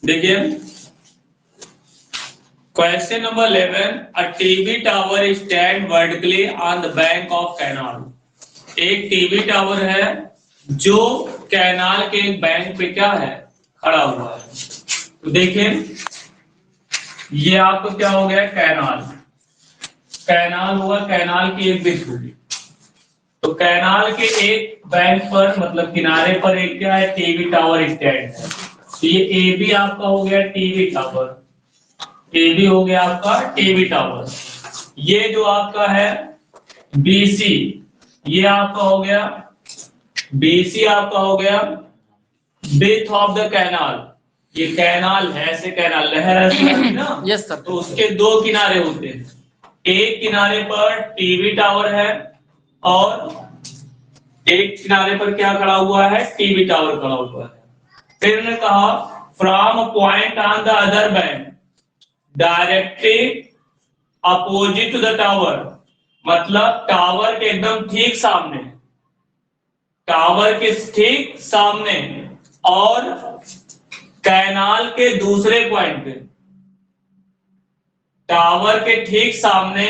देखिए question number 11, a TV tower stand vertically on the bank of canal. एक TV tower है जो canal के एक बैंक पे क्या है, खड़ा हुआ है। तो देखिए ये आपको क्या हो गया, कैनाल। कैनाल हुआ, कैनाल की एक ब्रिज होगी। तो कैनाल के एक बैंक पर मतलब किनारे पर एक क्या है, टीवी टावर स्टैंड है। तो ये ए बी आपका हो गया टीवी टावर, ए बी हो गया आपका टीवी टावर। ये जो आपका है बीसी, ये आपका हो गया बीसी, आपका हो गया ब्रेथ ऑफ द कैनाल। ये कैनाल है, ऐसे कैनाल लहर ऐसी आती ना, यस सर। तो उसके दो किनारे होते हैं। एक किनारे पर टीवी टावर है और एक किनारे पर क्या खड़ा हुआ है, टीवी टावर खड़ा हुआ है। फिर उन्होंने कहा from point on the other bank directly opposite to the tower, मतलब टावर के एकदम ठीक सामने, टावर के ठीक सामने और कैनाल के दूसरे पॉइंट पे, टावर के ठीक सामने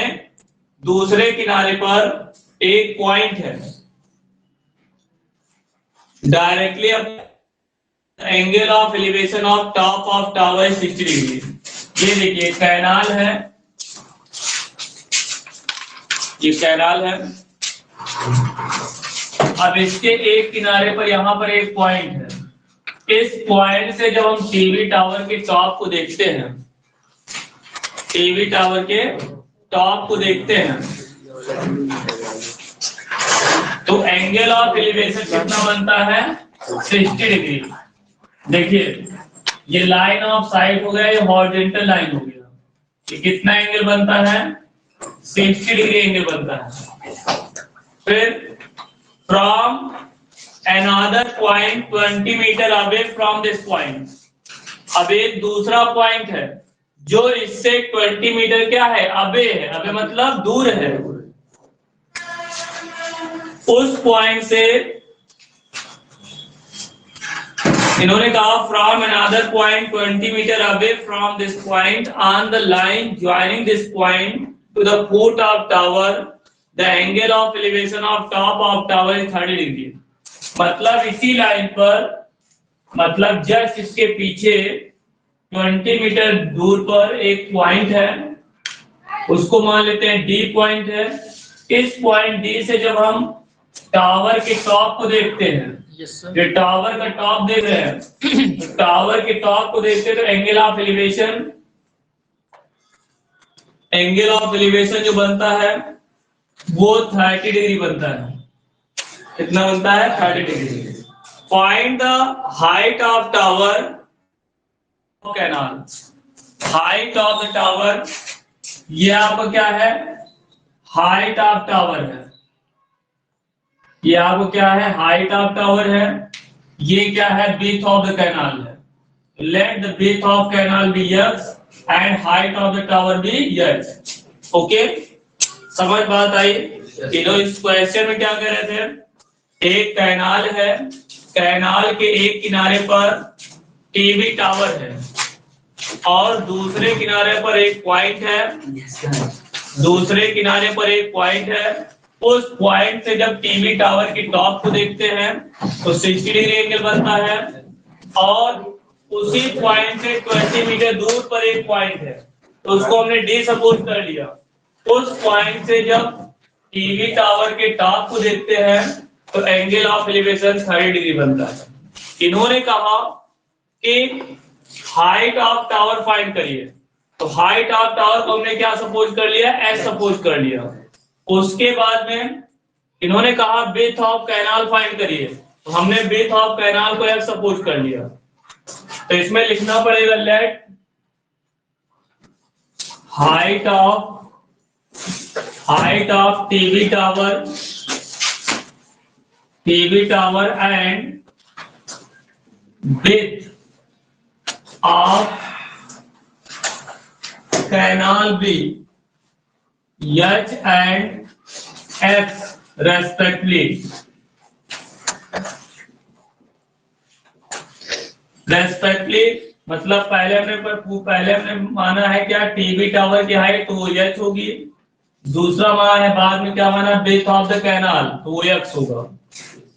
दूसरे किनारे पर एक पॉइंट है। Directly angle of elevation of top of tower 60 degree. ये देखिए कैनाल है, ये कैनाल है। अब इसके एक किनारे पर यहां पर एक पॉइंट है। इस पॉइंट से जब हम टीवी टावर के टॉप को देखते हैं, टीवी टावर के टॉप को देखते हैं, तो एंगल ऑफ एलिवेशन कितना बनता है, 60 डिग्री। देखिए ये लाइन ऑफ साइट हो गया, ये हॉरिजॉन्टल लाइन हो गया। ये कितना एंगल बनता है, 60 डिग्री एंगल बनता है। फिर from another point 20 metre away from this point, अब एक दूसरा पॉइंट है जो इससे 20 मीटर क्या है, अवे है। अवे मतलब दूर है। उस पॉइंट से इन्होंने कहा from another point 20 metre away from this point on the line joining this point to the foot of tower the angle of elevation of top of tower is 30 degree. मतलब इसी line पर, मतलब just इसके पीछे 20 metre दूर पर एक point है, उसको मान लेते हैं डी पॉइंट है। इस पॉइंट डी से जब हम टावर के टॉप को देखते हैं, जो टावर का टॉप देख रहे हैं, तो टावर के टॉप को देखते हैं तो angle of elevation, angle of elevation जो बनता है वो 30 डिग्री बनता है। कितना बनता है, 30 degree. Find the height of tower canal. Height of the tower, ये आपका क्या है, हाइट ऑफ टावर है। ये आपको क्या है, हाइट ऑफ टावर है। ये क्या है, ब्रीथ ऑफ द कैनाल है। Let the breadth of canal be x and height of the tower be x। Okay, समझ बात आई। इस क्वेश्चन में क्या कह रहे थे, एक कैनाल है, कैनाल के एक किनारे पर टीवी टावर है और दूसरे किनारे पर एक पॉइंट है, दूसरे किनारे पर एक पॉइंट है। उस पॉइंट से जब टीवी टावर की टॉप को देखते हैं तो 60 डिग्री एंगल बनता है और उसी पॉइंट से 20 मीटर दूर पर एक पॉइंट है, तो उसको हमने डी सपोज कर लिया। उस पॉइंट से जब टीवी टावर के टॉप को देखते हैं तो एंगल ऑफ एलिवेशन 30 डिग्री बनता है। इन्होंने कहा कि हाइट ऑफ टावर फाइंड करिए, तो हाइट ऑफ टावर को हमने क्या सपोज कर लिया, एस सपोज कर लिया। उसके बाद में इन्होंने कहा ब्रेथ ऑफ कैनाल फाइंड करिए, तो हमने ब्रेथ ऑफ कैनाल को एफ सपोज कर लिया। तो इसमें लिखना पड़ेगा let height of TV tower and breadth of canal be H and X respectively। Respectively मतलब पहले हमने माना है क्या, टीवी टावर की हाइट तो वो h होगी। दूसरा माना है बाद में क्या माना, ब्रेथ ऑफ द कैनाल तो वो x होगा।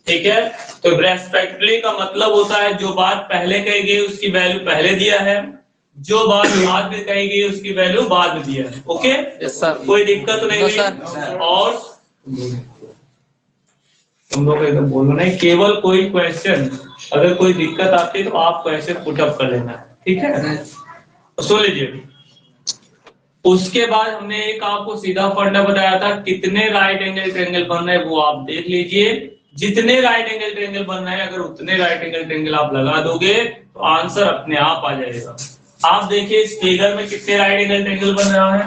ठीक है, तो रेस्पेक्टली का मतलब होता है जो बात पहले कही गई उसकी वैल्यू पहले दिया है, जो बात बाद में कही गई उसकी वैल्यू बाद में दिया है। Okay yes sir. कोई दिक्कत नहीं है। और तुम लोग एकदम बोलो नहीं, केवल कोई क्वेश्चन अगर कोई दिक्कत आती है तो आप क्वेश्चन पुटअप कर लेना है। ठीक है, सुन लीजिए। उसके बाद हमने एक आपको सीधा फंडा बताया था, कितने राइट एंगल ट्रायंगल बन रहे हैं वो आप देख लीजिए। जितने राइट एंगल ट्रायंगल बन रहे हैं अगर उतने राइट एंगल ट्रायंगल आप लगा दोगे तो आंसर अपने आप आ जाएगा। आप देखिए इस फिगर में कितने राइट एंगल ट्रायंगल बन रहा है।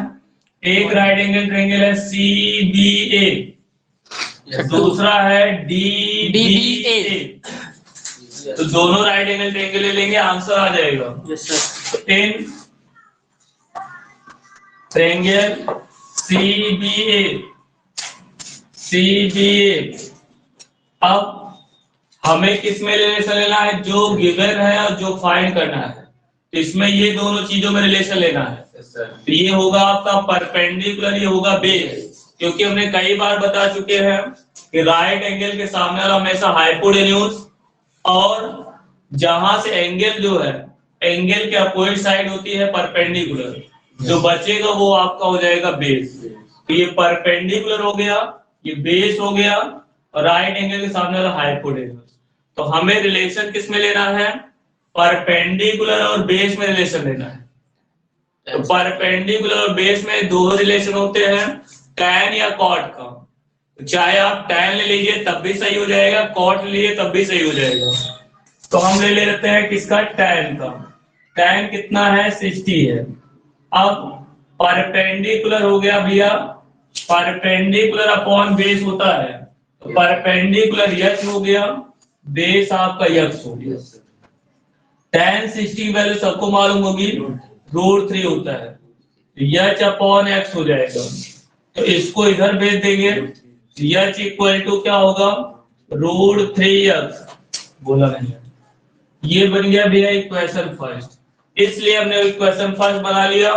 एक राइट एंगल ट्रायंगल है CBA, दूसरा है DBA, तो दोनों राइट एंगल ट्रायंगल ले लेंगे, आंसर आ जाएगा। Yes sir. 10 triangle CBA। अब हमें किसमें रिलेशन लेना है, जो गिवन है और जो फाइंड करना है, तो इसमें ये दोनों चीजों में रिलेशन लेना है। तो ये होगा आपका परपेंडिकुलर, ये होगा बेस, क्योंकि हमने कई बार बता चुके हैं कि राइट एंगल के सामने वाला हमेशा हाइपोटेन्यूज, और जहां से एंगल जो है एंगल के अपोजिट साइड होती है परपेंडिकुलर, जो बचेगा वो आपका हो जाएगा बेस। तो ये परपेंडिकुलर हो गया, ये बेस हो गया, और राइट एंगल के सामने वाला हाइपोटेन्यूज। तो हमें रिलेशन किस में लेना है, परपेंडिकुलर और बेस में रिलेशन लेना है। तो परपेंडिकुलर और बेस में दो रिलेशन होते हैं, tan या cot का। चाहे आप tan ले लीजिए तब भी सही हो जाएगा, cot ले लीजिए तब भी सही हो जाएगा। तो हम ले लेते हैं किसका, tan का। tan कितना है, 60 है। अब परपेंडिकुलर हो गया भैया, परपेंडिकुलर अपॉन बेस होता है, तो परपेंडिकुलर यक्स हो गया, बेस आपका यक्स हो गया। tan 60 की वैल्यू सबको मालूम होगी, √3 होता है, तो यच अपॉन एक्स हो जाएगा। तो इसको इधर भेज देंगे, यच इक्वल टू क्या होगा, √3x। बोला नहीं, ये बन गया भैया इक्वेशन फर्स्ट। इसलिए हमने इक्वेशन फर्स्ट बना लिया,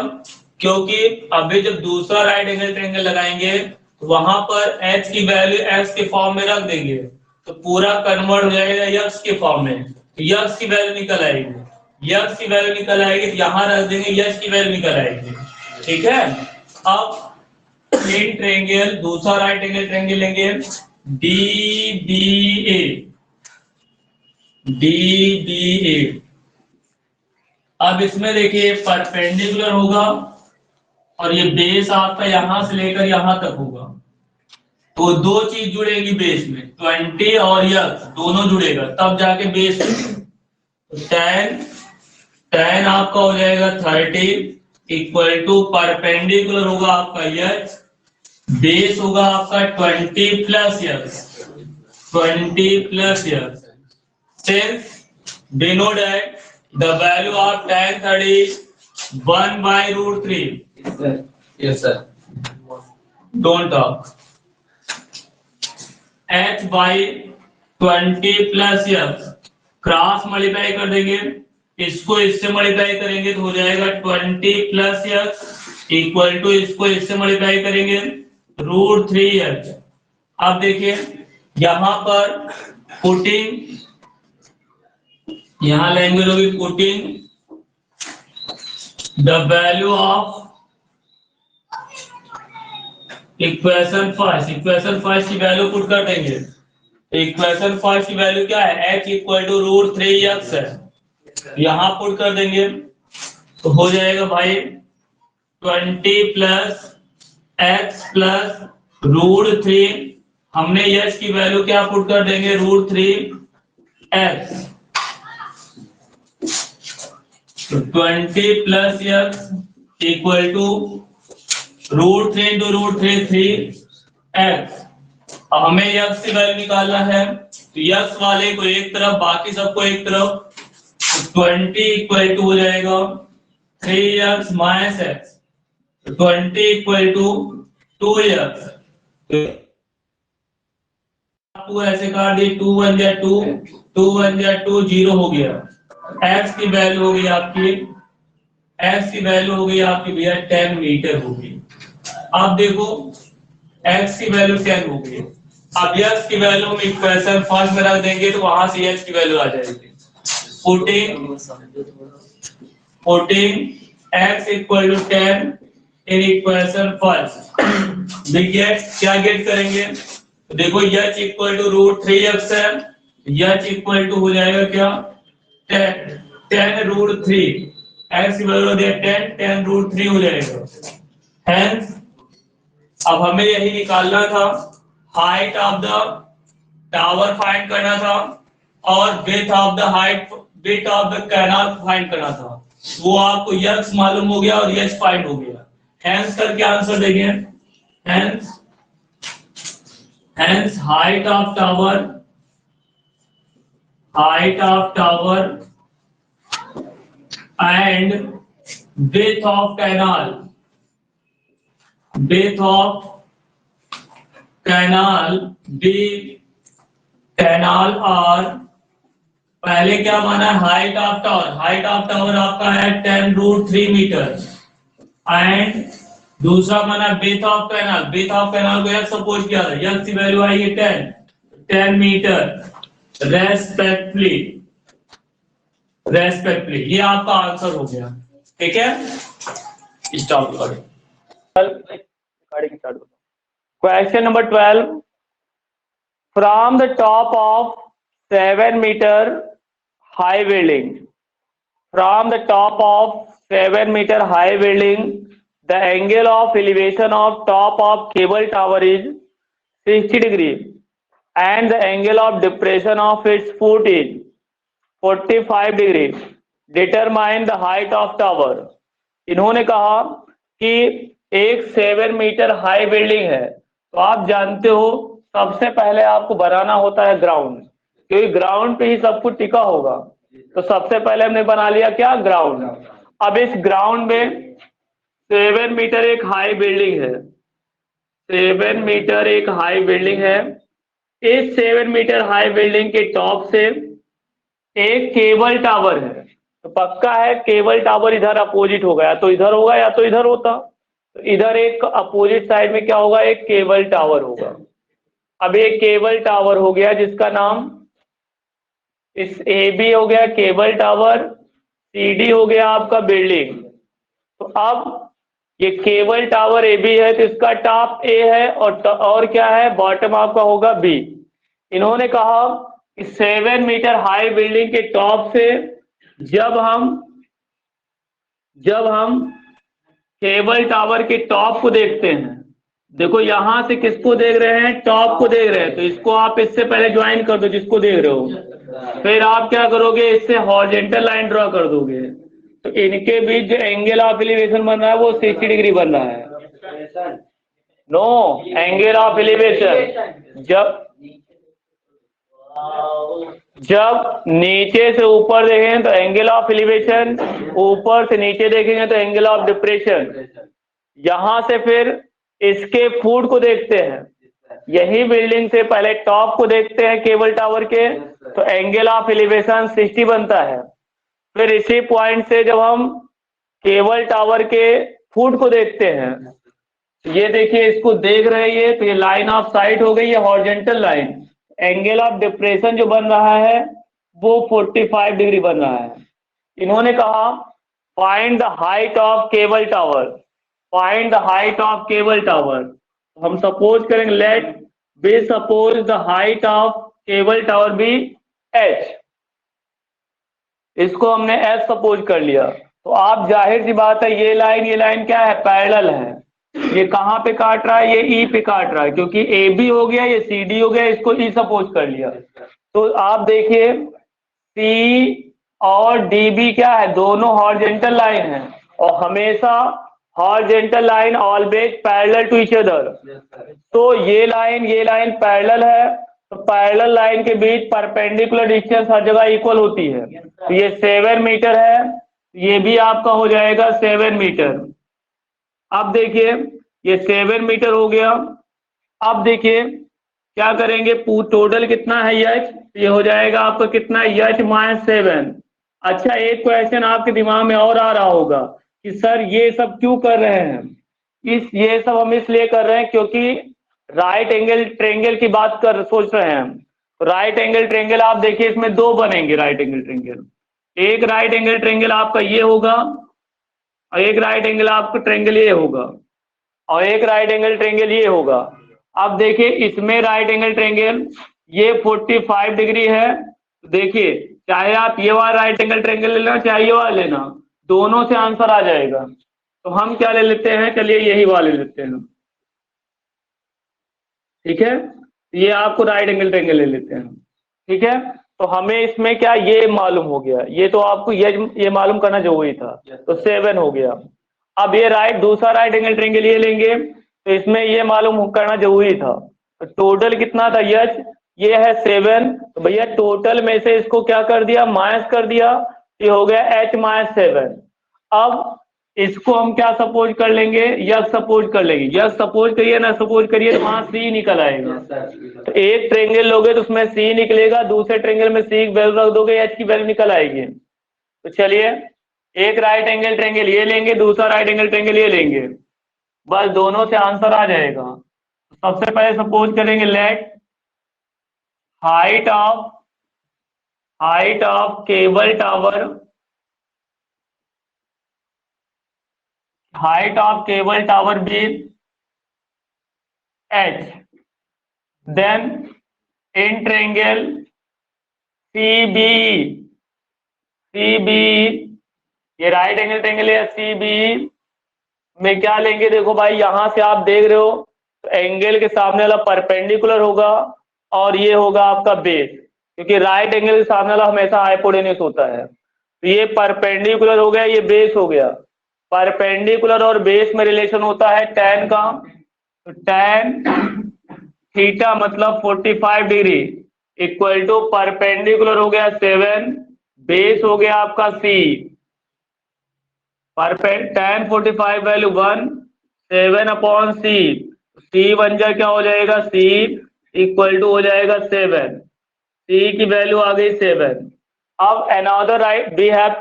क्योंकि अभी जब दूसरा राइट एंगल ट्रायंगल लगाएंगे तो वहां पर h की वैल्यू x के फॉर्म में रख देंगे, तो पूरा कन्वर्ट हो जाएगा x के फॉर्म में, तो x की वैल्यू निकल आएगी, x की वैल्यू निकल आएगी, तो यहां रख देंगे, h की वैल्यू निकल आएगी। ठीक है, अब इन ट्रायंगल दूसरा राइट एंगल ट्रायंगल लेंगे DBA। अब इसमें देखिए परपेंडिकुलर होगा और ये बेस आपका यहां से लेकर यहां तक होगा, तो दो चीज जुड़ेगी बेस में, 20 और यक्स दोनों जुड़ेगा तब जाके बेस। तो tan आपका हो जाएगा 30 इक्वल टू परपेंडिकुलर होगा आपका यक्स, बेस होगा आपका 20 plus x, 20 plus x. Since denote that the value of tan 30 is 1 by √3. Yes sir. Don't talk. h by 20 plus x cross multiply कर देंगे, इसको इससे मल्टीप्लाई करेंगे तो हो जाएगा 20 प्लस x इक्वल टू इसको इससे मल्टीप्लाई करेंगे √3h। अब देखिए यहां पर पुटिंग, यहां लैंग्वेज होगी putting the value of equation first की वैल्यू पुट कर देंगे। इक्वेशन फर्स्ट की वैल्यू क्या है, h इक्वल टू √3x है, यहां पुट कर देंगे तो हो जाएगा भाई 20 प्लस x प्लस √3, हमने h की वैल्यू क्या पुट कर देंगे, √3x, तो 20 plus x equal to √3 into √3 3x। हमें x की वैल्यू निकालना है, तो x वाले को एक तरफ बाकी सबको एक तरफ, 20 इक्वल टू हो जाएगा 3x minus x, 20 equal to 2x, तो ऐसे काट दी, 2 1 जा 2, 2 1 जा 2, 0 हो गया। एक्स की वैल्यू होगी आपकी, एक्स की वैल्यू हो गई आपकी भैया 10 मीटर होगी। अब देखो एक्स की वैल्यू 10 हो गई, अब एक्स की वैल्यू में इक्वेशन फर्स्ट में रख देंगे तो वहां से एक्स की वैल्यू आ जाएगी 14 x equal to 10 in equation first. देखिए क्या गेट करेंगे, तो देखो h equal to root 3x है, h इक्वल टू हो जाएगा क्या 10 रूट 3, x की वैल्यू हो जाएगा 10 रूट 3 हो जाएगा। हेंस अब हमें यही निकालना था, height of the tower find करना था और width of the height, width of the canal find करना था। वो आपको यक्स मालूम हो गया और यच फाइंड हो गया। हेंस करके आंसर देखिए, hence hence height of tower, height of tower and width of canal, width of canal be canal और पहले क्या माना है height of tower, height of tower आपका है 10 रूट 3 मीटर एंड दूसरा माना breadth of canal, breadth of canal को यक्स सपोज किया था, यक्स की वैल्यू आई है 10 मीटर रेस्पेक्टली, रेस्पेक्टली। ये आपका आंसर हो गया, ठीक है। Stop recording. Question number 12, from the top of 7 meter high building, from the top of 7 meter high building, the angle of elevation of top of cable tower is 60 degree and the angle of depression of its foot is 45 degree. Determine the height of tower. इन्होंने कहा कि एक 7 metre high building है, तो आप जानते हो सबसे पहले आपको बनाना होता है ग्राउंड, क्योंकि ग्राउंड पे ही सब कुछ टिका होगा। तो सबसे पहले हमने बना लिया क्या ग्राउंड। अब इस ग्राउंड में 7 मीटर एक हाई बिल्डिंग है, 7 मीटर एक हाई बिल्डिंग है। इस 7 मीटर हाई बिल्डिंग के टॉप से एक केबल टावर है, तो पक्का है केबल टावर इधर अपोजिट होगा, या तो इधर होगा या तो इधर होता। तो इधर एक अपोजिट साइड में क्या होगा, एक केबल टावर होगा। अब एक केबल टावर हो गया जिसका नाम इस ए बी हो गया केबल टावर, सी डी हो गया आपका बिल्डिंग। तो अब ये केबल टावर ए बी है तो इसका टॉप ए है और क्या है बॉटम आपका होगा बी। इन्होंने कहा कि 7 मीटर हाई बिल्डिंग के टॉप से जब हम केबल टावर के टॉप को देखते हैं, देखो यहां से किसको देख रहे हैं, टॉप को देख रहे हैं, तो इसको आप इससे पहले ज्वाइन कर दो जिसको देख रहे हो। फिर आप क्या करोगे, इससे हॉरिजॉन्टल लाइन ड्रॉ कर दोगे, तो इनके बीच जो एंगल ऑफ एलिवेशन बन रहा है वो 60 डिग्री बन रहा है। नो, एंगल ऑफ एलिवेशन जब नीचे से ऊपर देखेंगे तो एंगल ऑफ एलिवेशन, ऊपर से नीचे देखेंगे तो एंगल ऑफ डिप्रेशन। यहां से फिर इसके फुट को देखते हैं, यही बिल्डिंग से पहले टॉप को देखते हैं केबल टावर के, तो एंगल ऑफ एलिवेशन 60 बनता है। फिर इसी पॉइंट से जब हम केबल टावर के फुट को देखते हैं, ये देखिए इसको देख रहे हैं, तो ये लाइन ऑफ साइट हो गई, ये horizontal line. Angle of depression जो बन रहा है वो 45 डिग्री बन रहा है। इन्होंने कहा find the height of cable tower, find the height of cable tower. हम सपोज करेंगे, let be suppose the height of cable tower be h, इसको हमने h सपोज कर लिया। तो आप जाहिर सी बात है ये लाइन क्या है, पैरेलल है। ये कहाँ पे काट रहा है, ये E पे काट रहा है, क्योंकि ए बी हो गया, ये सी डी हो गया, इसको E सपोज कर लिया। तो आप देखिए सी और डी बी क्या है, दोनों हॉरिजॉन्टल लाइन है, और हमेशा horizontal line always parallel to each other. तो ये लाइन पैरेलल है, तो पैरेलल लाइन के बीच परपेंडिकुलर डिस्टेंस हर जगह इक्वल होती है। तो ये 7 मीटर है, ये भी आपका हो जाएगा 7 मीटर। अब देखिए ये 7 मीटर हो गया। अब देखिए क्या करेंगे, टोटल कितना है एच, ये हो जाएगा आपका कितना एच -7, अच्छा, एक क्वेश्चन आपके दिमाग में और आ रहा होगा कि सर ये सब क्यों कर रहे हैं? ये सब हम इसलिए कर रहे हैं क्योंकि राइट एंगल ट्रेंगल की बात कर सोच रहे हैं हम। राइट एंगल ट्रेंगल आप देखिए, इसमें दो बनेंगे राइट एंगल ट्रेंगल। एक राइट एंगल ट्रेंगल आपका ये होगा, और एक राइट एंगल आपका ट्रेंगल ये होगा, और एक राइट एंगल ट्रेंगल ये होगा। अब देखिए इसमें राइट एंगल ट्रेंगल ये 45 डिग्री है। देखिए चाहे आप ये वाला राइट एंगल ट्रेंगल ले लेना, चाहे ये वाला लेना, दोनों से आंसर आ जाएगा। तो हम क्या ले लेते हैं, चलिए यही वाले ले लेते हैं, ठीक है। ये आपको राइट एंगल ट्रेंगल ले लेते हैं, ठीक है। तो हमें इसमें क्या ये मालूम हो गया, ये तो आपको ये मालूम करना जरूरी था। तो 7 हो गया। अब ये दूसरा राइट एंगल ट्रेंगल ये लेंगे, तो इसमें ये मालूम करना जरूरी था। तो टोटल कितना था यच, ये है 7। तो भैया टोटल में से इसको क्या कर दिया, माइनस कर दिया, ये हो गया h माइनस 7। अब इसको हम क्या सपोज कर लेंगे, यस सपोज कर लेंगे। यस सपोज करिए ना सपोज करिए, तो वहां सी निकल आएगा। तो एक ट्रेंगल लोगे तो उसमें सी निकलेगा, दूसरे ट्रेंगल में सी की वैल्यू रख दोगे, एच की वैल्यू निकल आएगी। तो चलिए एक राइट एंगल ट्रेंगल ये लेंगे, दूसरा राइट एंगल ट्रेंगल ये लेंगे, बस दोनों से आंसर आ जाएगा। सबसे पहले सपोज करेंगे let height of cable tower, height of cable tower be h, then in triangle CBE, ये राइट एंगल ट्रेंगल है CBE में क्या लेंगे, देखो भाई यहां से आप देख रहे हो तो एंगल के सामने वाला परपेंडिकुलर होगा और ये होगा आपका बेस, क्योंकि राइट एंगल के सामने वाला हमेशा हाइपोटेन्यूस होता है। तो ये परपेंडिकुलर हो गया, ये बेस हो गया। परपेंडिकुलर और बेस में रिलेशन होता है tan का, तो tan थीटा मतलब 45 डिग्री इक्वल टू परपेंडिकुलर हो गया 7, बेस हो गया आपका C, tan 45 value 1, 7 upon C बन जाए क्या हो जाएगा, C इक्वल टू हो जाएगा 7, C की वैल्यू आ गई 7। अब another write we have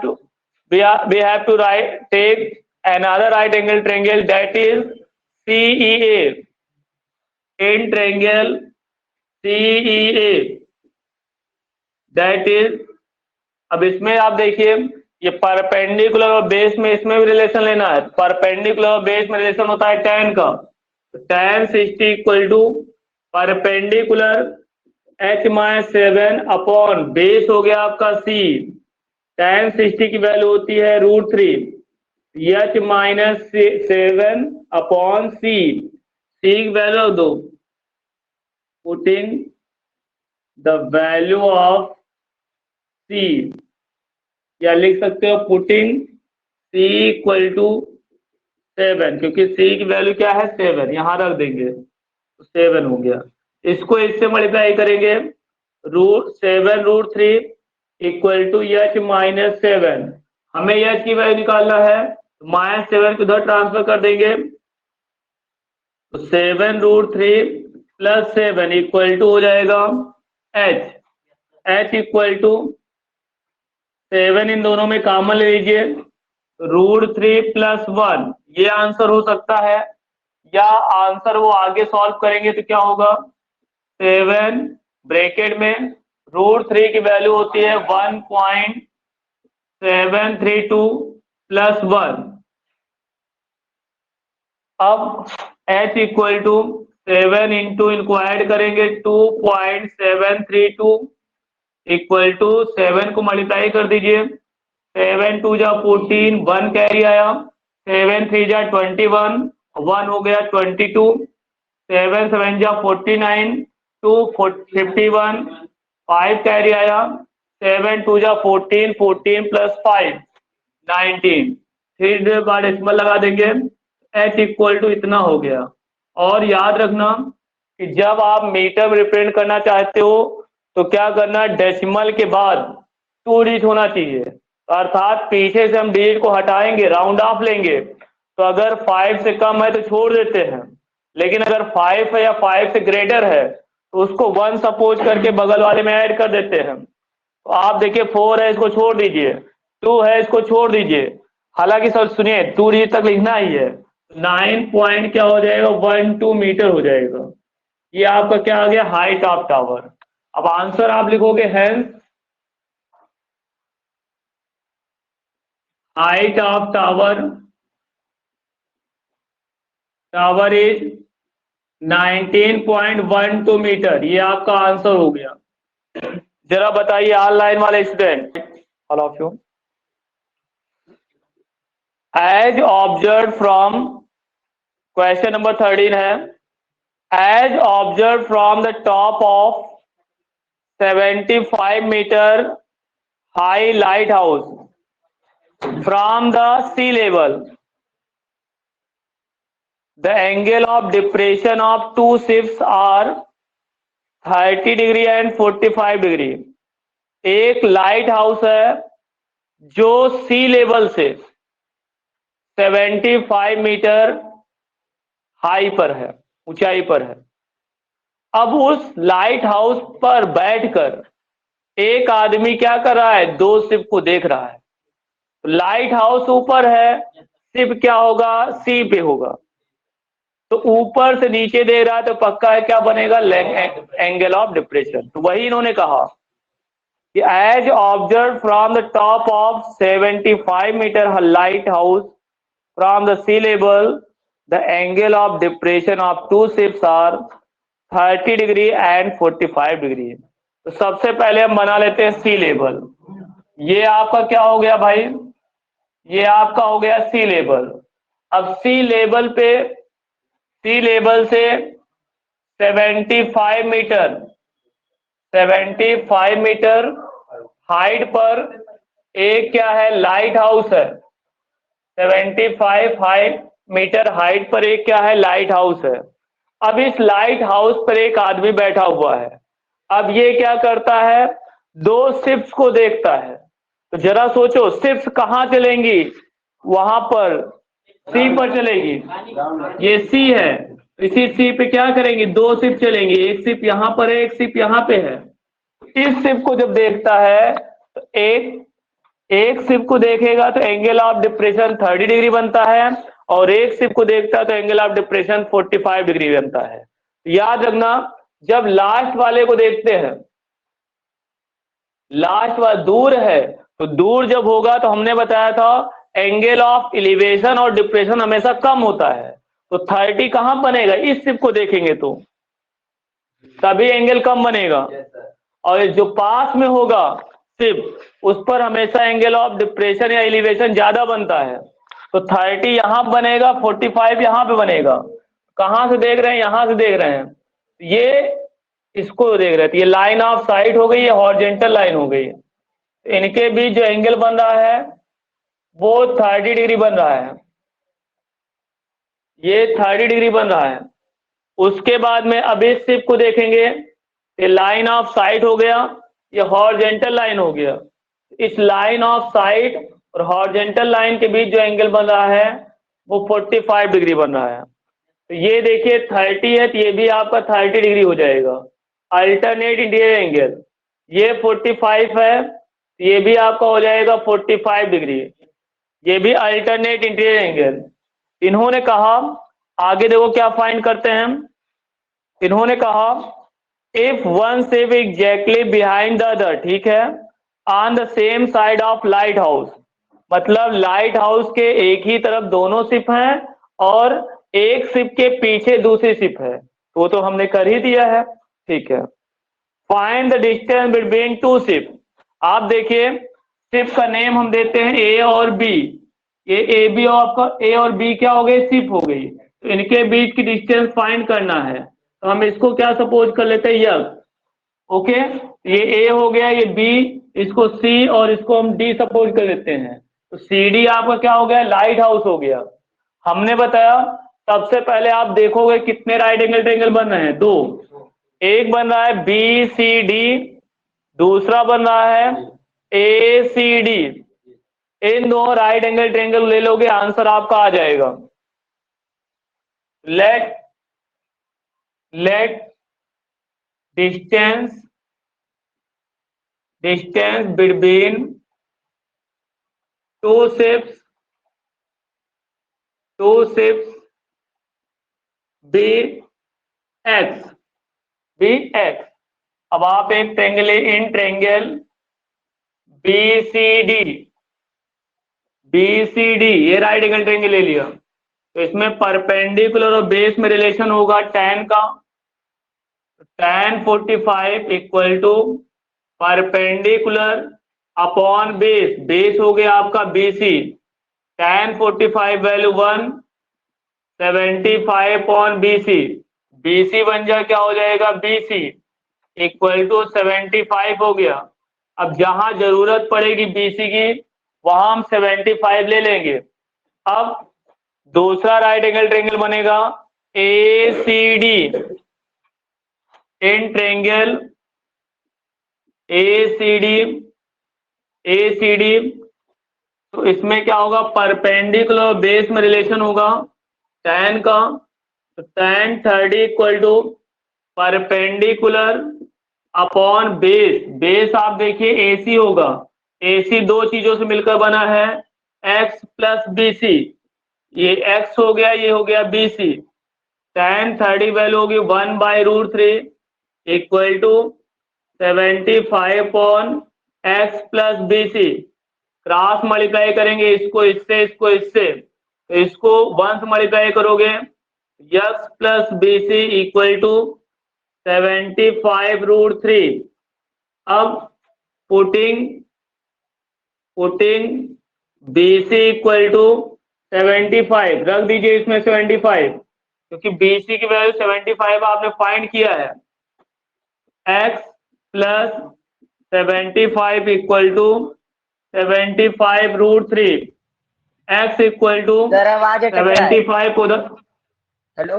to write take another right angle triangle that is CEA, in triangle CEA that is, अब इसमें आप देखिए ये परपेंडिकुलर और बेस में इसमें भी रिलेशन लेना है। परपेंडिकुलर और बेस में रिलेशन होता है tan का, तो tan 60 equal to perpendicular h minus 7 upon base हो गया आपका C, tan 60 की वैल्यू होती है √3, h माइनस 7 अपॉन C की वैल्यू दो, putting the value of C, या लिख सकते हो पुटिंग C इक्वल टू 7, क्योंकि C की वैल्यू क्या है 7, यहां रख देंगे तो 7 हो गया। इसको इससे मल्टीप्लाई करेंगे, √7 इक्वल टू h माइनस 7, हमें h की वैल्यू निकालना है, तो -7 को उधर ट्रांसफर कर देंगे, तो 7 √3 प्लस 7 इक्वल टू हो जाएगा h इक्वल टू 7 इन दोनों में कॉमन ले लीजिए, √3 प्लस 1, ये आंसर हो सकता है। या आंसर वो आगे सॉल्व करेंगे तो क्या होगा, 7 ब्रैकेट में √3 की वैल्यू होती है 1.732 प्लस 1। अब h इक्वल टू 7 इंटू इनको ऐड करेंगे 2.732 इक्वल टू 7 को मल्टीप्लाई कर दीजिए, 7 2 जा 14, 1 कैरी आया, 7 3 जा 21, 1 हो गया 22, 7 7 जा 49, 2 51, 5 कैरी आया, 7 2 जा 14, 14 प्लस 5 19, 3 बाद डेसिमल लगा देंगे, h इक्वल टू इतना हो गया। और याद रखना कि जब आप मीटर में रिप्रेजेंट करना चाहते हो तो क्या करना, डेसिमल के बाद 2 डिजिट होना चाहिए, अर्थात पीछे से हम डिजिट को हटाएंगे, राउंड ऑफ लेंगे, तो अगर 5 से कम है तो छोड़ देते हैं, लेकिन अगर 5 है या 5 से ग्रेटर है तो उसको 1 सपोज करके बगल वाले में ऐड कर देते हैं। तो आप देखिए 4 है, इसको छोड़ दीजिए, 2 है, इसको छोड़ दीजिए, हालांकि सर सुनिए 2 डिजिट तक लिखना ही है, 9 पॉइंट क्या हो जाएगा 12 मीटर हो जाएगा। ये आपका क्या आ गया हाइट ऑफ टावर। अब आंसर आप लिखोगे hence height of tower is 19.12 metre. ये आपका आंसर हो गया। जरा बताइए ऑनलाइन वाले student, all of you, as observe from, question number 13 है, as observe from the top of 75 metre high lighthouse from the sea level, the angle of depression of two shifts are 30 degree and 45 degree. एक lighthouse है जो सी level से 75 metre high पर है, ऊंचाई पर है। अब उस लाइट हाउस पर बैठकर एक आदमी क्या कर रहा है, दो शिप को देख रहा है। लाइट हाउस ऊपर है, शिप क्या होगा, सी पे होगा। तो ऊपर से नीचे दे रहा है तो पक्का है क्या बनेगा, एंगल ऑफ डिप्रेशन। तो वही इन्होंने कहा कि as observe from the top of 75 metre lighthouse from the sea level, the angle of depression of two ships are 30 degree and 45 degree. तो सबसे पहले हम बना लेते हैं सी लेवल। ये आपका क्या हो गया भाई, ये आपका हो गया सी लेवल। अब सी लेवल पे, सी लेवल से 75 मीटर, 75 मीटर हाइट पर एक क्या है, लाइट हाउस है। 75 मीटर हाइट पर एक क्या है, लाइट हाउस है। अब इस लाइट हाउस पर एक आदमी बैठा हुआ है। अब ये क्या करता है, दो शिप्स को देखता है। तो जरा सोचो शिप्स कहाँ चलेंगी, वहां पर सी पर चलेगी, ये सी है, इसी सी पे क्या करेंगे, दो शिप चलेंगी, एक शिप यहाँ पर है, एक शिप यहाँ पे है। इस शिप को जब देखता है तो एक शिप को देखेगा तो एंगल ऑफ डिप्रेशन 30 डिग्री बनता है, और एक शिप को देखता है तो एंगल ऑफ डिप्रेशन 45 डिग्री बनता है। याद रखना, जब लास्ट वाले को देखते हैं, लास्ट वाला दूर है, तो दूर जब होगा तो हमने बताया था एंगल ऑफ एलिवेशन और डिप्रेशन हमेशा कम होता है। तो 30 कहां बनेगा, इस शिप को देखेंगे तो तभी एंगल कम बनेगा, और जो पास में होगा शिप उस पर हमेशा एंगल ऑफ डिप्रेशन या एलिवेशन ज्यादा बनता है। तो 30 यहां बनेगा, 45 यहां पे बनेगा। कहां से देख रहे हैं, यहां से देख रहे हैं, ये इसको देख रहे थे, ये लाइन ऑफ साइट हो गई, ये हॉरिजॉन्टल लाइन हो गई। इनके बीच जो एंगल बन रहा है वो 30 डिग्री बन रहा है, ये 30 डिग्री बन रहा है। उसके बाद में अब इस शिप को देखेंगे, ये लाइन ऑफ साइट हो गया, ये हॉरिजॉन्टल लाइन हो गया। इस लाइन ऑफ साइट और हॉरिजॉन्टल लाइन के बीच जो एंगल बन रहा है वो 45 डिग्री बन रहा है। तो ये देखिए 30 है तो ये भी आपका 30 डिग्री हो जाएगा, अल्टरनेट इंटीरियर एंगल। ये 45 है तो ये भी आपका हो जाएगा 45 डिग्री, ये भी अल्टरनेट इंटीरियर एंगल। इन्होंने कहा, आगे देखो क्या फाइंड करते हैं, इन्होंने कहा if one ship exactly behind the other, ठीक है, on the same side of light house, मतलब लाइट हाउस के एक ही तरफ दोनों शिप हैं और एक शिप के पीछे दूसरी शिप है, वो तो हमने कर ही दिया है, ठीक है। Find the distance between two ship. आप देखिए शिप का नेम हम देते हैं ए और बी, ये ए बी आपका, ए और बी क्या हो गई, शिप हो गई। तो इनके बीच की डिस्टेंस फाइंड करना है, तो हम इसको क्या सपोज कर लेते हैं, यस, ओके। ये ए हो गया, ये बी, इसको सी और इसको हम डी सपोज कर लेते हैं। तो सी डी आपका क्या हो गया, लाइट हाउस हो गया। हमने बताया सबसे पहले आप देखोगे कितने राइट एंगल ट्रायंगल बन रहे हैं, दो, एक बन रहा है बी सी डी, दूसरा बन रहा है ए सी डी। इन दो राइट एंगल ट्रायंगल ले लोगे, आंसर आपका आ जाएगा। Let distance distance between two ships be x, be x। अब आप एक ट्रेंगल इन ट्रेंगल BCD ये राइट एंगल ट्रेंगल ले लिया, तो इसमें परपेंडिकुलर और बेस में रिलेशन होगा tan का, tan 45 equal to perpendicular upon base, base हो गया आपका BC, tan 45 value 175 upon BC बन जाए क्या हो जाएगा BC इक्वल टू 75 हो गया। अब जहां जरूरत पड़ेगी BC की वहां हम 75 ले लेंगे। अब दूसरा राइट एंगल ट्रेंगल बनेगा ACD इन ट्रेंगल ACD, तो इसमें क्या होगा, परपेंडिकुलर बेस में रिलेशन होगा tan का, तो tan 30 equal to perpendicular upon base, base आप देखिए AC होगा, AC दो चीजों से मिलकर बना है x प्लस BC, ये x हो गया, ये हो गया BC, tan 30 वैल्यू होगी 1/√3 equal to 75 upon x plus BC, cross multiply करेंगे इसको इससे, इसको इससे, तो इसको 1 से मल्टीप्लाई करोगे x plus BC equal to 75√3। अब पुटिंग BC इक्वल टू 75 रख दीजिए इसमें 75, क्योंकि BC की वैल्यू 75 आपने फाइंड किया है, x plus 75 equal to 75√3, x equal to sir आवाज अटक रहा है। 75 को हेलो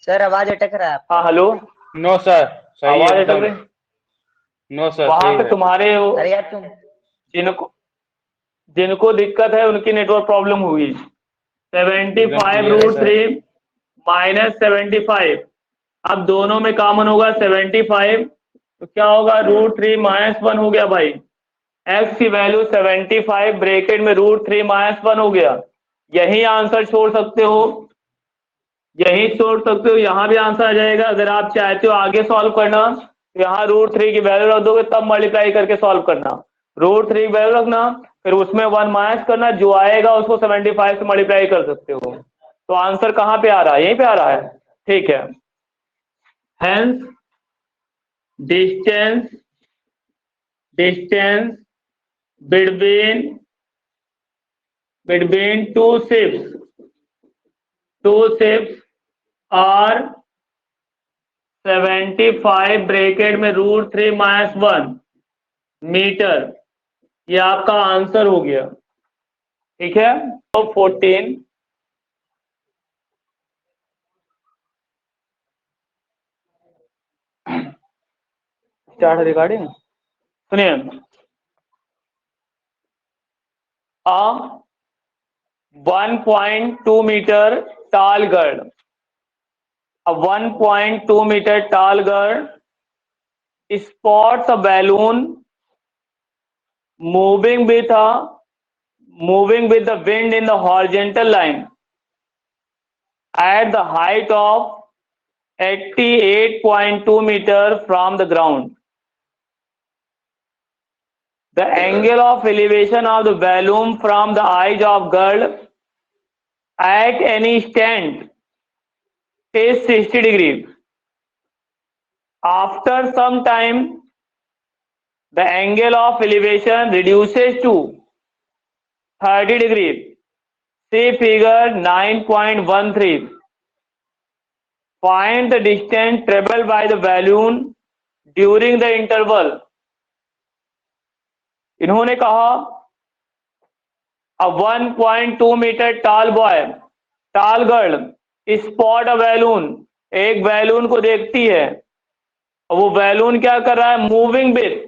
सर आवाज अटक रहा है। हाँ हेलो, नो सर, सही आवाज है अटक एकदम। रही नो सर, वहां सही पे है। तुम्हारे अरे यार तुम जिनको दिक्कत है उनकी नेटवर्क प्रॉब्लम हुई। 75√3 माइनस 75, अब दोनों में कॉमन होगा 75, तो क्या होगा √3 माइनस 1 हो गया भाई, x की वैल्यू 75 ब्रैकेट में √3 माइनस 1 हो गया। यही आंसर छोड़ सकते हो, यही छोड़ सकते हो, यहाँ भी आंसर आ जाएगा। अगर आप चाहते हो आगे सॉल्व करना तो यहाँ √3 की वैल्यू रख दोगे, तब मल्टीप्लाई करके सॉल्व करना, √3 की वैल्यू रखना, फिर उसमें 1 माइनस करना, जो आएगा उसको 75 से मल्टीप्लाई कर सकते हो। तो आंसर कहाँ पे आ रहा है, यहीं पे आ रहा है, ठीक है। Hence distance between two ships are 75 bracket में √3 माइनस 1 मीटर, ये आपका आंसर हो गया, ठीक है। तो 14 स्टार्ट रिगार्डिंग, सुनिए, a 1.2 metre tall girl, a 1.2 meter tall girl spots a balloon moving with the wind in the horizontal line at the height of 88.2 meters from the ground. The angle of elevation of the balloon from the eyes of girl at any instant is 60 degrees. After some time, the angle of elevation reduces to 30 degrees. See figure 9.13. Find the distance traveled by the balloon during the interval. इन्होंने कहा a 1.2 metre tall girl spot a balloon, एक balloon को देखती है, और वो balloon क्या कर रहा है, मूविंग विथ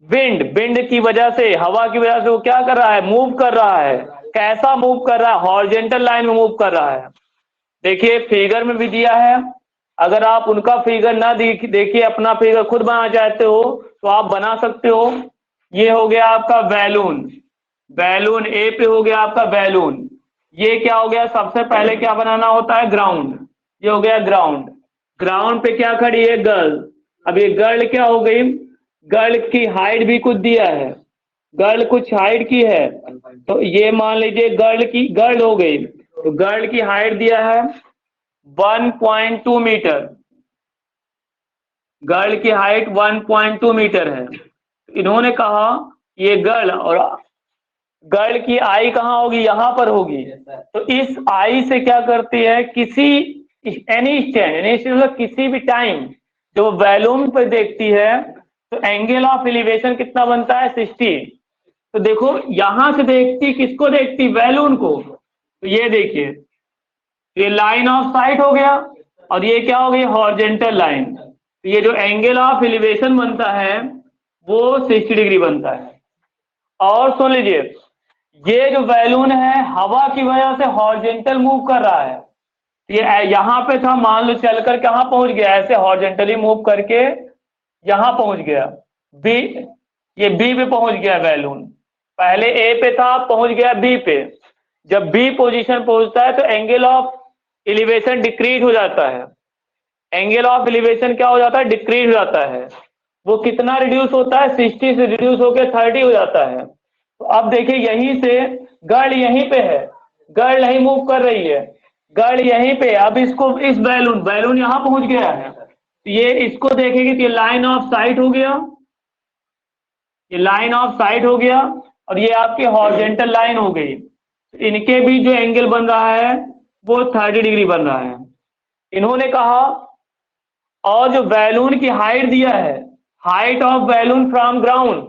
विंड की वजह से, हवा की वजह से वो क्या कर रहा है, मूव कर रहा है। कैसा मूव कर रहा है, हॉरिजॉन्टल लाइन में मूव कर रहा है। देखिए फिगर में भी दिया है, अगर आप उनका फिगर ना देखिए, अपना फिगर खुद बनाना चाहते हो तो आप बना सकते हो। ये हो गया आपका बैलून, बैलून ए पे हो गया आपका बैलून। ये क्या हो गया, सबसे पहले क्या बनाना होता है, ग्राउंड। ये हो गया ग्राउंड, ग्राउंड पे क्या खड़ी है, गर्ल। अब ये गर्ल क्या हो गई, गर्ल की हाइट भी कुछ दिया है, गर्ल कुछ हाइट की है, तो ये मान लीजिए गर्ल हो गई, तो गर्ल की हाइट दिया है 1.2 मीटर, गर्ल की हाइट 1.2 मीटर है। इन्होंने कहा ये गर्ल, और गर्ल की आई कहाँ होगी, यहां पर होगी। तो इस आई से क्या करती है, किसी एनी स्टैंड मतलब किसी भी टाइम जो वैल्यूम पर देखती है तो एंगल ऑफ एलिवेशन कितना बनता है, 60। तो देखो यहां से देखती, किसको देखती, बैलून को। तो ये देखिए, ये लाइन ऑफ साइट हो गया, और ये क्या हो गई, हॉरिजॉन्टल लाइन। तो ये जो एंगल ऑफ एलिवेशन बनता है वो 60 डिग्री बनता है। और सुन लीजिए, ये जो बैलून है हवा की वजह से हॉरिजॉन्टल मूव कर रहा है। ये यहां पे था, मान लो चलकर कहां पहुंच गया, ऐसे हॉरिजॉन्टली मूव करके यहां पहुंच गया बी, ये बी पे पहुंच गया बैलून। पहले ए पे था, पहुंच गया बी पे। जब बी पोजीशन पहुंचता है तो एंगल ऑफ एलिवेशन डिक्रीज हो जाता है। एंगल ऑफ एलिवेशन क्या हो जाता है, डिक्रीज हो जाता है। वो कितना रिड्यूस होता है, 60 से रिड्यूस होकर 30 हो जाता है। तो अब देखिए यहीं से गर्ल यहीं पे है, गर्ल नहीं मूव कर रही है, गर्ल यहीं पे। अब इसको, इस बैलून, बैलून यहां पहुंच गया है, तो ये इसको देखेगी तो ये लाइन ऑफ साइट हो गया, ये लाइन ऑफ साइट हो गया, और ये आपकी हॉरिजॉन्टल लाइन हो गई। इनके बीच जो एंगल बन रहा है वो 30 डिग्री बन रहा है। इन्होंने कहा, और जो बैलून की हाइट दिया है, height of balloon from ground,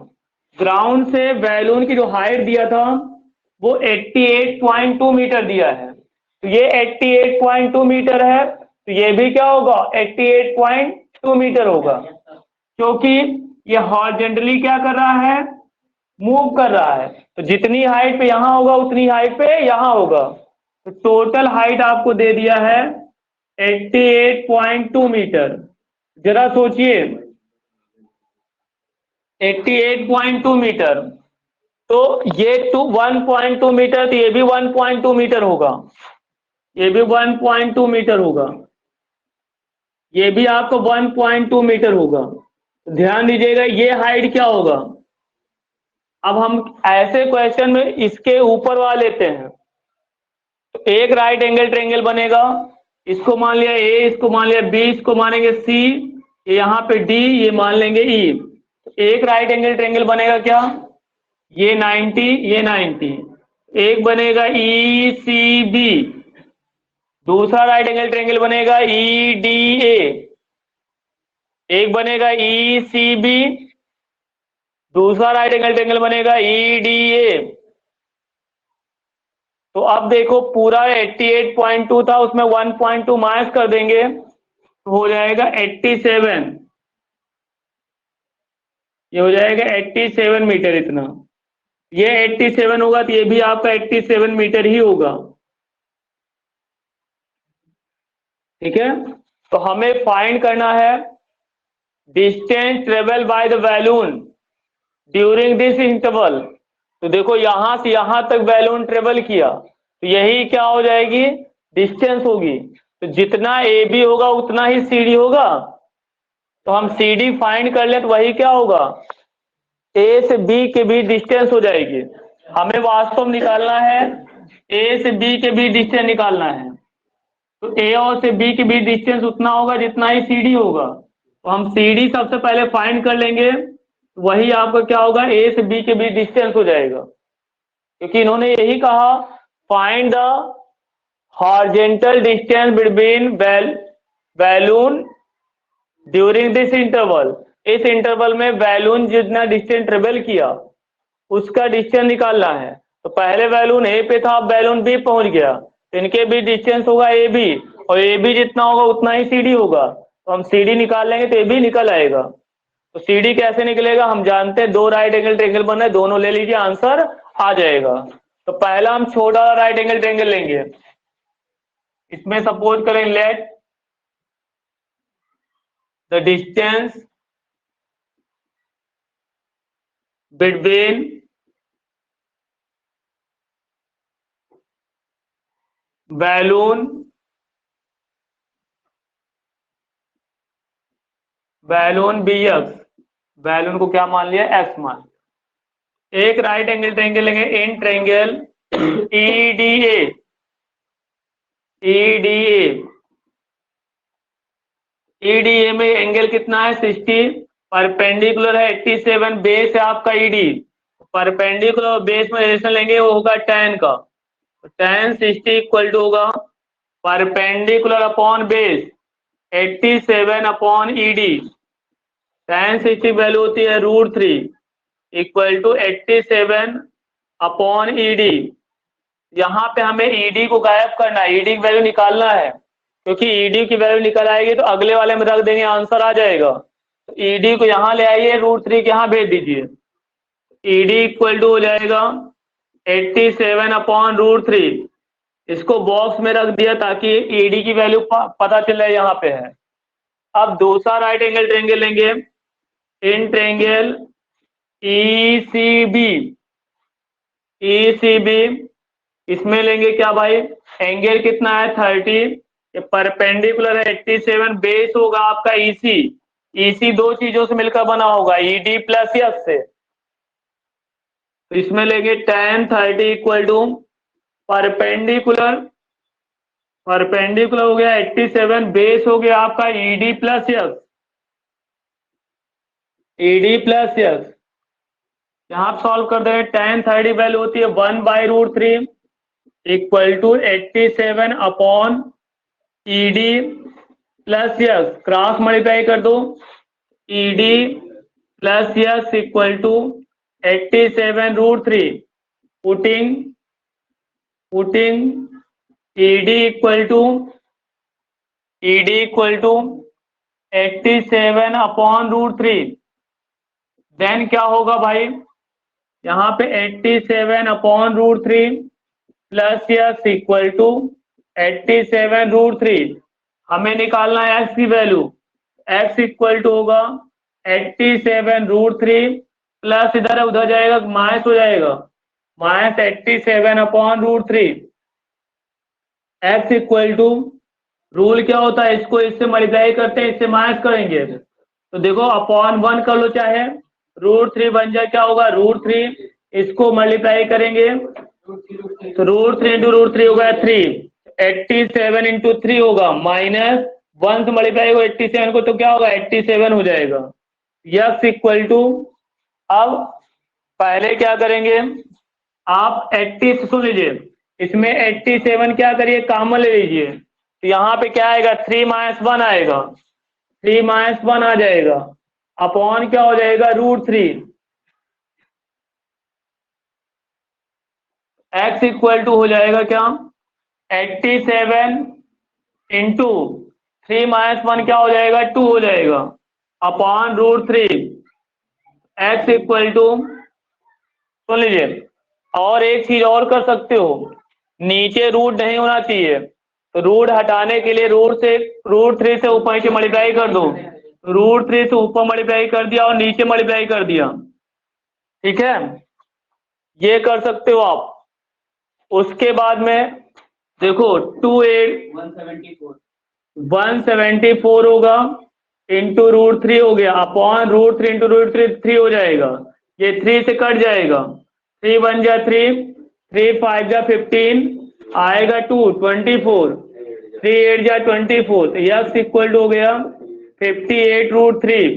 ground से बैलून की जो हाइट दिया था वो 88.2 मीटर दिया है। तो ये 88.2 मीटर है, तो ये भी क्या होगा, 88.2 मीटर होगा, क्योंकि ये हॉरिजॉन्टली क्या कर रहा है, मूव कर रहा है। तो जितनी हाइट पे यहां होगा उतनी हाइट पे यहां होगा। तो टोटल हाइट आपको दे दिया है 88.2 मीटर। जरा सोचिए, 88.2 मीटर, तो ये 1.2 मीटर, तो ये भी 1.2 मीटर होगा, ये भी 1.2 मीटर होगा, ये भी आपको 1.2 मीटर होगा। ध्यान दीजिएगा ये हाइट क्या होगा। अब हम ऐसे क्वेश्चन में इसके ऊपर वाला लेते हैं, तो एक राइट एंगल ट्रायंगल बनेगा, इसको मान लिया ए, इसको मान लिया बी, इसको मानेंगे सी, यहाँ पे डी, ये मान लेंगे ई। एक राइट एंगल ट्रायंगल बनेगा क्या, ये 90, ये 90। एक बनेगा ई सी बी, दूसरा राइट एंगल ट्रायंगल बनेगा ई डी ए, एक बनेगा ई सी बी, दूसरा राइट एंगल ट्रायंगल बनेगा ई डी ए। तो अब देखो पूरा 88.2 था, उसमें 1.2 माइनस कर देंगे तो हो जाएगा 87, ये हो जाएगा 87 मीटर इतना। ये 87 होगा तो ये भी आपका 87 मीटर ही होगा, ठीक है। तो हमें फाइंड करना है distance travel by the balloon during this interval. तो देखो यहां से यहां तक बैलून ट्रेवल किया, तो यही क्या हो जाएगी, डिस्टेंस होगी। तो जितना ए बी होगा उतना ही सी डी होगा। तो हम सी डी फाइंड कर ले तो वही क्या होगा, ए से बी के बीच डिस्टेंस हो जाएगी। हमें वास्तव में निकालना है ए से बी के बीच डिस्टेंस निकालना है, तो ए और से बी के बीच डिस्टेंस उतना होगा जितना ही सी डी होगा। तो हम सी डी सबसे पहले फाइंड कर लेंगे, वही आपका क्या होगा, ए से बी के बीच डिस्टेंस हो जाएगा, क्योंकि इन्होंने यही कहा find the horizontal distance between balloon during this interval. इस इंटरवल में बैलून जितना डिस्टेंस ट्रेवल किया उसका डिस्टेंस निकालना है। तो पहले बैलून ए पे था, अब बैलून बी पहुंच गया, तो इनके बीच डिस्टेंस होगा ए बी, और ए बी जितना होगा उतना ही सी डी होगा। तो हम सी डी निकाल लेंगे तो ए बी निकल आएगा। तो सी डी कैसे निकलेगा, हम जानते हैं दो राइट एंगल ट्रायंगल बना है, दोनों ले लीजिए, आंसर आ जाएगा। तो पहला हम छोटा राइट एंगल ट्रायंगल लेंगे, इसमें सपोज करें let the distance between balloon B x, balloon को क्या मान लिया, एक्स मान लिया। एक राइट एंगल ट्रायंगल लेंगे इन ट्रायंगल ईडीए, ईडीए में एंगल कितना है 60, परपेंडिकुलर है 87, बेस है आपका ईडी, परपेंडिकुलर बेस में रिलेशन लेंगे वो होगा tan का, tan 60 इक्वल टू होगा perpendicular upon base 87 upon ED, tan 60 value होती है √3 इक्वल टू 87 अपॉन ईडी। यहाँ पे हमें ईडी को गायब करना है, ईडी की वैल्यू निकालना है, क्योंकि ईडी की वैल्यू निकल आएगी तो अगले वाले में रख देंगे, आंसर आ जाएगा। तो ईडी को यहाँ ले आइए, √3 के यहाँ भेज दीजिए, ईडी इक्वल टू हो जाएगा 87 अपॉन √3, इसको बॉक्स में रख दिया ताकि ईडी की वैल्यू पता चले यहाँ पे है। अब दूसरा राइट एंगल ट्रायंगल लेंगे इन ट्रायंगल ईसीबी, इसमें लेंगे क्या भाई, एंगल कितना है 30, ये परपेंडिकुलर है 87, बेस होगा आपका ईसी दो चीजों से मिलकर बना होगा, ईडी प्लस एक्स से, तो इसमें लेंगे tan 30 इक्वल टू परपेंडिकुलर हो गया 87, बेस हो गया आपका ईडी प्लस एक्स, यहाँ सॉल्व कर देंगे, tan 30 वैल्यू होती है 1/√3 equal to 87 upon ED plus x, cross multiply कर दो, ED plus x equal to 87√3, putting ED equal to 87 upon √3, then क्या होगा भाई, यहाँ पे 87 upon √3 plus x equal to 87√3, हमें निकालना है एक्स की वैल्यू, एक्स इक्वल टू होगा 87√3 प्लस इधर उधर जाएगा माइनस हो जाएगा, minus 87 upon √3, x equal to, rule क्या होता है, इसको इससे मल्टीप्लाई करते हैं, इससे माइनस करेंगे, तो देखो अपॉन 1 कर लो, चाहे √3 बन जाए, क्या होगा √3, इसको मल्टीप्लाई करेंगे तो √3 इंटू √3 होगा 3, 87 इंटू 3 होगा माइनस 1 से मल्टीप्लाई होगा 87 को, तो क्या होगा 87 हो जाएगा, यस इक्वल टू, अब पहले क्या करेंगे आप 80, सुन लीजिए, इसमें 87 क्या करिए कॉमन ले लीजिए, तो यहाँ पे क्या आएगा 3 - 1 आएगा, 3 - 1 आ जाएगा, अपॉन क्या हो जाएगा √3, x इक्वल टू हो जाएगा क्या 87 इंटू 3 - 1 क्या हो जाएगा 2 हो जाएगा, अपॉन √3, x इक्वल टू, सुन लीजिए, और एक चीज और कर सकते हो, नीचे रूट नहीं होना चाहिए, तो रूट हटाने के लिए √3 से ऊपर नीचे मल्टीप्लाई कर दो, √3 से ऊपर मल्टीप्लाई कर दिया और नीचे मल्टीप्लाई कर दिया, ठीक है, ये कर सकते हो आप। उसके बाद में देखो 174 होगा इंटू √3 हो गया, अपॉन √3 इंटू √3 3 हो जाएगा, ये 3 से कट जाएगा, 3 × 1 = 3, 3 × 5 = 15 आएगा 2 24, 3 × 8 = 24, तो x इक्वल टू हो गया 58√3,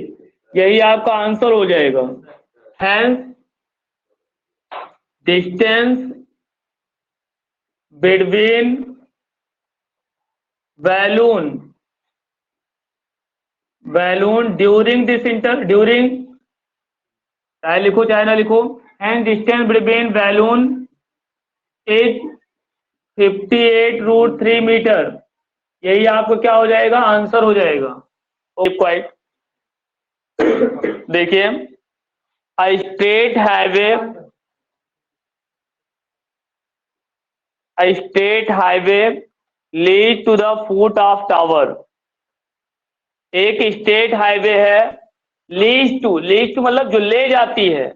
यही आपका आंसर हो जाएगा। Hence distance between balloon during चाहे लिखो चाहे ना लिखो, and distance between balloon is 58√3 metre, यही आपको क्या हो जाएगा आंसर हो जाएगा। क्वाइट देखिए, a straight highway leads to the foot of tower, एक स्टेट हाईवे है, लीज टू मतलब जो ले जाती है,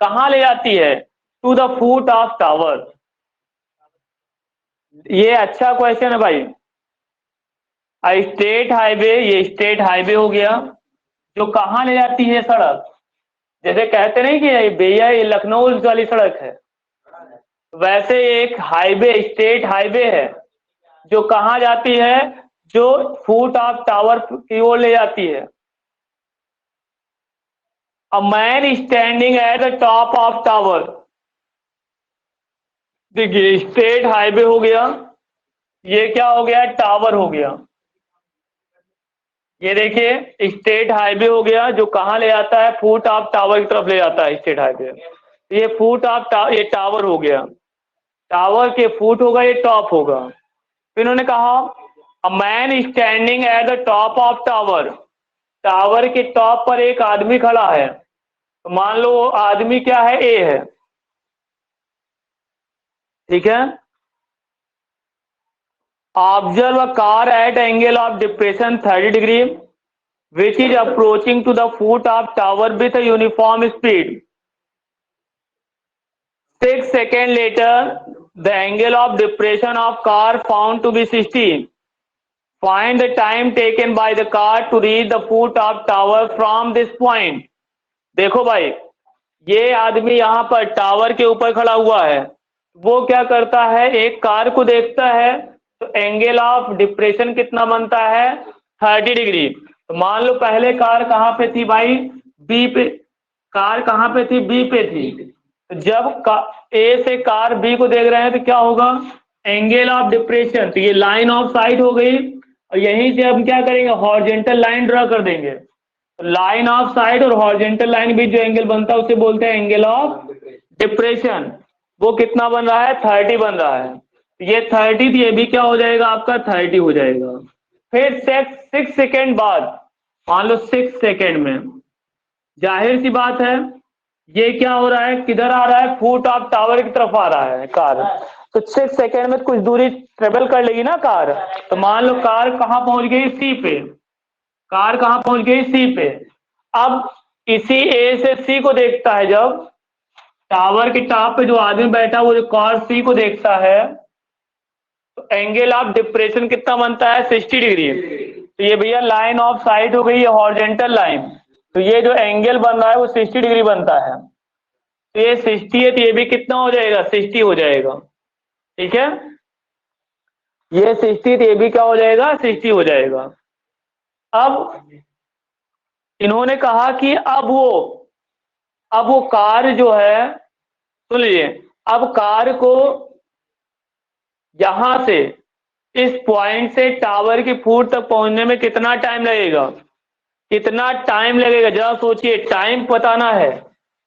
कहाँ ले जाती है? To the foot of tower. ये अच्छा क्वेश्चन है भाई। स्टेट हाईवे, ये स्टेट हाईवे हो गया जो कहाँ ले जाती है सड़क। जैसे कहते नहीं कि भैया ये लखनऊ वाली सड़क है, वैसे एक हाईवे स्टेट हाईवे है जो कहाँ जाती है, जो फुट ऑफ टावर की ओर ले जाती है। A man standing at the top of tower. देखिए स्टेट हाईवे हो गया, ये क्या हो गया? टावर हो गया। ये देखिए स्टेट हाईवे हो गया जो कहाँ ले जाता है? फुट ऑफ टावर की तरफ ले जाता है स्टेट हाईवे। ये फुट ऑफ ये टावर हो गया, टावर के फुट होगा, ये टॉप होगा। फिर इन्होंने कहा a man standing at the top of tower. Tower के टॉप पर एक आदमी खड़ा है, तो मान लो वो आदमी क्या है? ए है, ठीक है। Observe a car eight angle of depression 30 degree which is approaching to the foot of tower with a uniform speed. 6 seconds later, the angle of depression of car found to be 60. Find the time taken by the car to reach the foot of tower from this point. देखो भाई, ये आदमी यहाँ पर tower के ऊपर खड़ा हुआ है, वो क्या करता है? एक कार को देखता है, तो एंगल ऑफ डिप्रेशन कितना बनता है? 30 डिग्री। तो मान लो पहले कार कहाँ पे थी भाई? बी पे। कार कहाँ पे थी? बी पे थी। तो जब ए से कार बी को देख रहे हैं तो क्या होगा? एंगल ऑफ डिप्रेशन, तो ये लाइन ऑफ साइट हो गई, और यहीं से हम क्या करेंगे? हॉरिजॉन्टल लाइन ड्रा कर देंगे। लाइन ऑफ साइट और हॉरिजॉन्टल लाइन के बीच जो एंगल बनता है उसे बोलते हैं एंगल ऑफ डिप्रेशन। वो कितना बन रहा है? 30 बन रहा है। ये 30, ये भी क्या हो जाएगा आपका? 30 हो जाएगा। फिर 6 सेकेंड बाद, मान लो 6 सेकेंड में, जाहिर सी बात है ये क्या हो रहा है? किधर आ रहा है? फुट ऑफ टावर की तरफ आ रहा है कार। तो 6 सेकेंड में कुछ दूरी ट्रेवल कर लेगी ना कार। तो मान लो कार कहाँ पहुंच गई? सी पे। कार कहाँ पहुंच गई? सी पे। अब इसी ए से सी को देखता है, जब टावर के टॉप पे जो आदमी बैठा वो जो कार सी को देखता है, तो एंगल ऑफ डिप्रेशन कितना बनता है? 60 डिग्री। तो ये भैया लाइन ऑफ साइट हो गई, ये हॉरिजॉन्टल लाइन। तो ये जो एंगल बन रहा है वो 60 डिग्री बनता है। तो ये 60 है, तो ये भी कितना हो जाएगा? 60 हो जाएगा, ठीक है। ये 60, तो ये भी क्या हो जाएगा? 60 हो जाएगा। अब इन्होंने कहा कि अब वो कार जो है, सुन लीजिए, अब कार को यहां से इस पॉइंट से टावर की फुट तक पहुंचने में कितना टाइम लगेगा? कितना टाइम लगेगा जरा सोचिए। टाइम बताना है,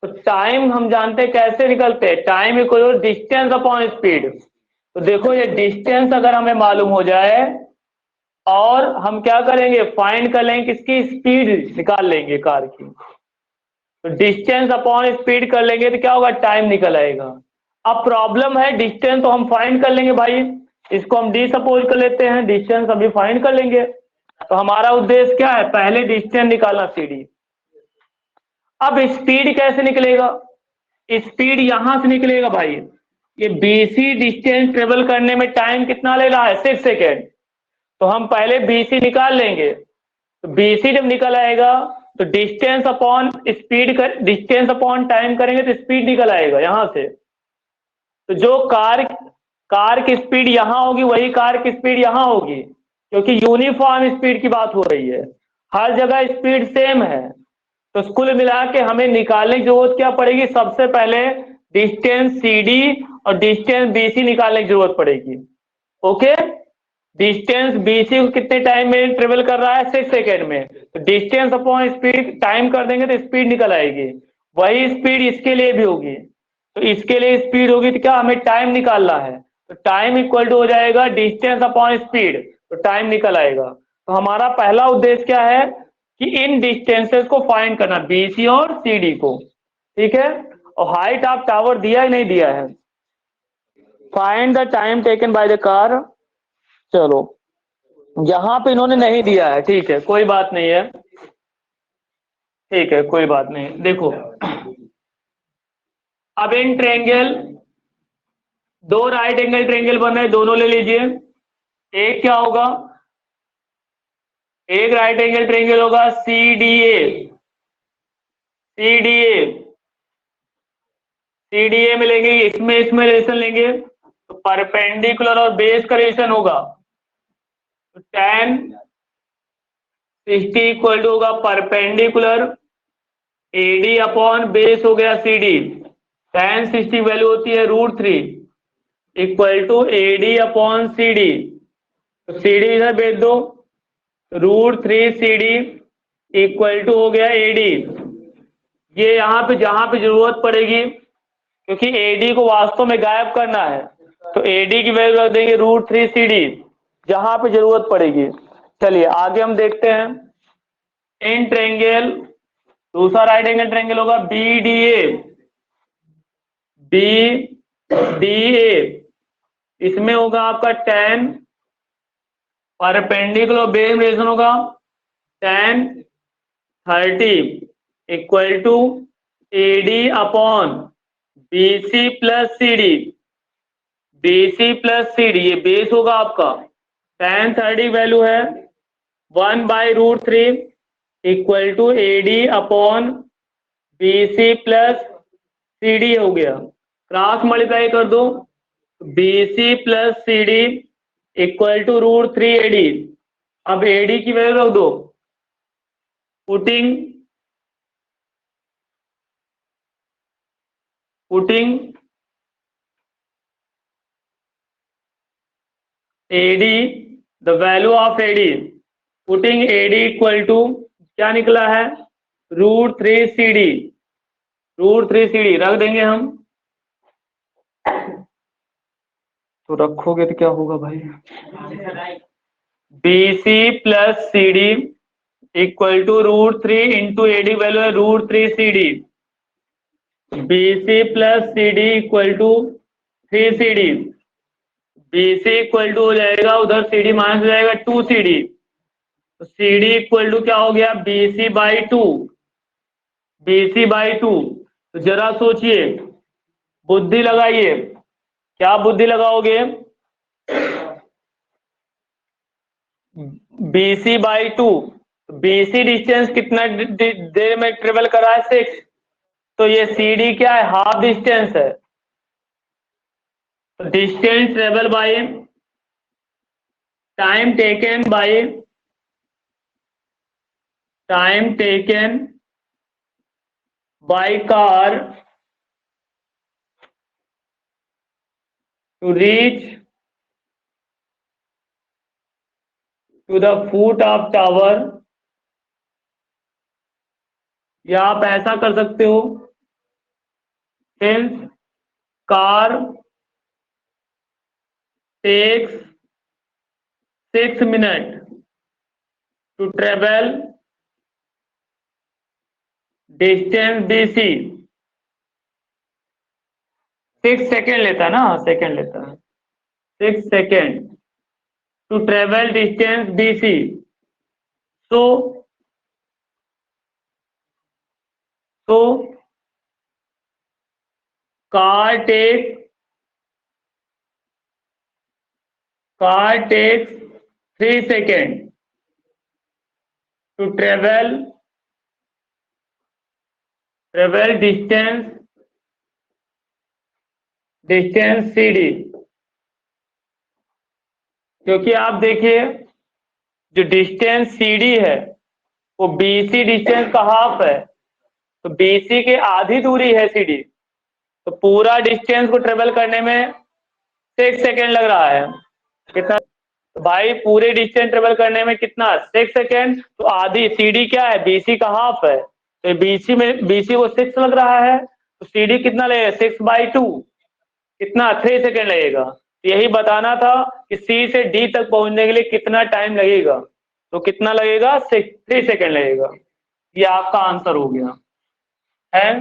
तो टाइम हम जानते हैं कैसे निकलते हैं। Time equal distance upon speed. तो देखो ये डिस्टेंस अगर हमें मालूम हो जाए, और हम क्या करेंगे? फाइंड कर लेंगे किसकी? स्पीड निकाल लेंगे कार की। तो डिस्टेंस अपॉन स्पीड कर लेंगे तो क्या होगा? टाइम निकल आएगा। अब प्रॉब्लम है डिस्टेंस तो हम फाइंड कर लेंगे भाई, इसको हम डी सपोज कर लेते हैं, डिस्टेंस अभी फाइंड कर लेंगे। तो हमारा उद्देश्य क्या है? पहले डिस्टेंस निकालना सीडी। अब स्पीड कैसे निकलेगा? स्पीड यहां से निकलेगा भाई। ये बीसी डिस्टेंस ट्रेवल करने में टाइम कितना ले रहा है? 6 सेकेंड। तो हम पहले बीसी निकाल लेंगे। तो बीसी जब निकल आएगा तो डिस्टेंस अपॉन स्पीड कर, डिस्टेंस अपॉन टाइम करेंगे तो स्पीड निकल आएगा यहां से। तो जो कार की स्पीड यहां होगी वही कार की स्पीड यहां होगी, क्योंकि यूनिफॉर्म स्पीड की बात हो रही है, हर जगह स्पीड सेम है। तो कुल मिला के हमें निकालने की जरूरत क्या पड़ेगी? सबसे पहले डिस्टेंस CD और डिस्टेंस BC निकालने की जरूरत पड़ेगी। ओके, डिस्टेंस BC को कितने टाइम में ट्रेवल कर रहा है? 6 सेकेंड में। तो डिस्टेंस अपॉन स्पीड टाइम कर देंगे तो स्पीड निकल आएगी। वही स्पीड इसके लिए भी होगी। तो इसके लिए स्पीड होगी तो क्या हमें टाइम निकालना है? तो टाइम इक्वल टू हो जाएगा डिस्टेंस अपॉन स्पीड, तो टाइम निकल आएगा। तो हमारा पहला उद्देश्य क्या है कि इन डिस्टेंसेस को फाइंड करना, BC और CD को, ठीक है। और हाइट ऑफ टावर दिया ही नहीं दिया है। Find the time taken by the car. चलो यहाँ पे इन्होंने नहीं दिया है, ठीक है कोई बात नहीं है, ठीक है कोई बात नहीं। देखो अब इन ट्रेंगल, दो राइट एंगल ट्रेंगल बन रहे हैं, दोनों ले लीजिए। एक क्या होगा, एक राइट एंगल ट्रेंगल होगा C D A, C D A, C D A में लेंगे, इसमें रिलेशन लेंगे तो परपेंडिकुलर और बेस का रिलेशन होगा, तो tan 60 इक्वल टू होगा परपेंडिकुलर एडी अपॉन बेस हो गया सी डी। tan 60 वैल्यू होती है √3 equal to AD upon C D, तो सी डी इधर भेज दो, √3 सी डी इक्वल टू हो गया एडी। ये यहाँ पे जहां पे जरूरत पड़ेगी, क्योंकि एडी को वास्तव में गायब करना है, तो एडी की वैल्यू रख देंगे √3 सी डी जहां पे जरूरत पड़ेगी। चलिए आगे हम देखते हैं। इन ट्रेंगल, दूसरा राइट एंगल ट्रेंगल होगा B D A, B D A, इसमें होगा आपका tan परपेंडिकुलर बेस रिलेशन होगा tan 30 equal to AD upon BC plus C D, BC plus C D, ये बेस होगा आपका। tan 30 वैल्यू है 1/√3 equal to AD upon BC plus C D हो गया, क्रॉस मल्टीप्लाई कर दो, BC plus C D equal to √3 AD. अब AD की वैल्यू रख दो, putting AD, the value of AD, putting AD equal to क्या निकला है √3 सी डी, √3 सी डी रख देंगे हम। तो रखोगे तो क्या होगा भाई, BC plus C D equal to √3 into AD value है √3 C D, BC plus C D equal to 3 C D, BC equal to हो जाएगा उधर सी डी माइनस हो जाएगा 2 सी डी, तो सी डी इक्वल टू क्या हो गया BC/2, BC/2। तो जरा सोचिए, बुद्धि लगाइए, क्या बुद्धि लगाओगे, BC/2, BC डिस्टेंस कितना देर में ट्रेवल करा है 6, तो ये CD क्या है हाफ डिस्टेंस है, तो distance travel by time taken by car to reach to the foot of tower, या आप ऐसा कर सकते हो, since car takes 6 minutes to travel distance BC, 6 second लेता है ना, सेकेंड लेता है, 6 second to travel distance BC, so car takes 3 seconds to travel distance CD, क्योंकि आप देखिए जो डिस्टेंस CD है वो BC डिस्टेंस का हाफ है, तो BC के आधी दूरी है CD, तो पूरा डिस्टेंस को ट्रेवल करने में 6 सेकेंड लग रहा है। कितना, तो भाई पूरे डिस्टेंस ट्रेवल करने में कितना 6 सेकेंड, तो आधी CD क्या है BC का हाफ है, तो BC को 6 लग रहा है, तो CD कितना लगेगा 6/2, कितना 3 सेकेंड लगेगा। तो यही बताना था कि C से D तक पहुंचने के लिए कितना टाइम लगेगा, तो कितना लगेगा 3 सेकेंड लगेगा। ये आपका आंसर हो गया है।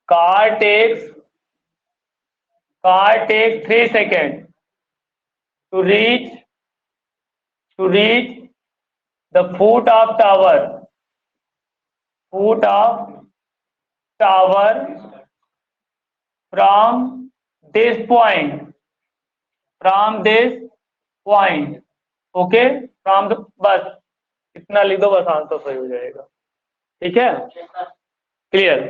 Car takes 3 second to reach the foot of tower from this point, okay, from the, बस इतना लिख दो, बस आंसर सही हो जाएगा। ठीक है, क्लियर।